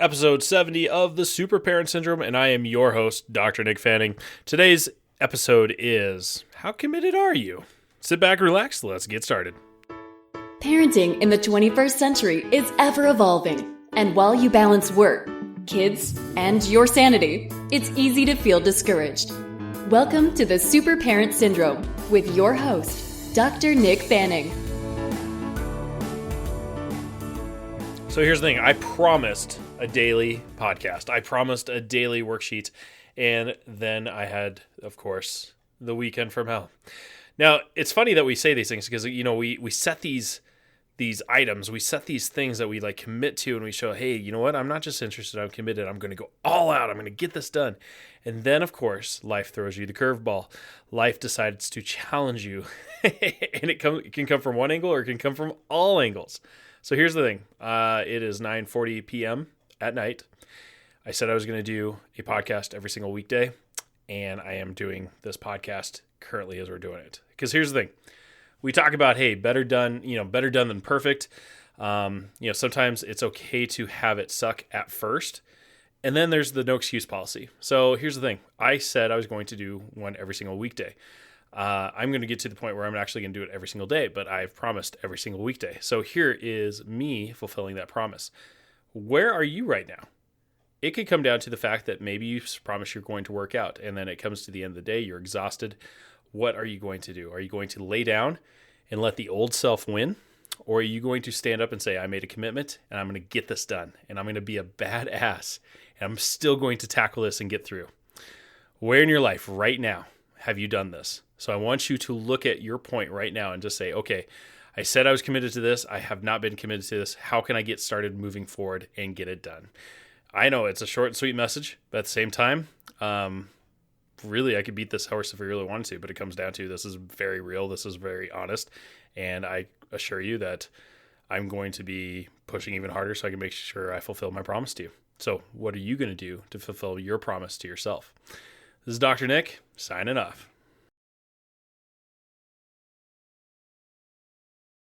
episode 70 of the Super Parent Syndrome, and I am your host, Dr. Nick Fanning. Today's episode is, how committed are you? Sit back, relax, let's get started. Parenting in the 21st century is ever evolving, and while you balance work, kids, and your sanity, it's easy to feel discouraged. Welcome to the Super Parent Syndrome with your host, Dr. Nick Fanning. So here's the thing, I promised a daily podcast. I promised a daily worksheet, and then I had, of course, the weekend from hell. Now, it's funny that we say these things because, you know, we set these items, we set these things that we like commit to, and we show, hey, you know what? I'm not just interested, I'm committed. I'm going to go all out. I'm going to get this done. And then, of course, life throws you the curveball. Life decides to challenge you, and it can come from one angle or it can come from all angles. So here's the thing. It is 9:40 p.m. at night. I said I was going to do a podcast every single weekday, and I am doing this podcast currently as we're doing it. Because here's the thing. We talk about, hey, better done than perfect. Sometimes it's okay to have it suck at first. And then there's the no excuse policy. So here's the thing. I said I was going to do one every single weekday. I'm going to get to the point where I'm actually going to do it every single day, but I've promised every single weekday. So here is me fulfilling that promise. Where are you right now? It could come down to the fact that maybe you promise you're going to work out, and then it comes to the end of the day, you're exhausted. What are you going to do? Are you going to lay down and let the old self win? Or are you going to stand up and say, I made a commitment and I'm going to get this done, and I'm going to be a badass, and I'm still going to tackle this and get through? Where in your life right now have you done this? So I want you to look at your point right now and just say, okay, I said I was committed to this. I have not been committed to this. How can I get started moving forward and get it done? I know it's a short and sweet message, but at the same time, really, I could beat this horse if I really wanted to, but it comes down to this is very real. This is very honest. And I assure you that I'm going to be pushing even harder so I can make sure I fulfill my promise to you. So what are you going to do to fulfill your promise to yourself? This is Dr. Nick signing off.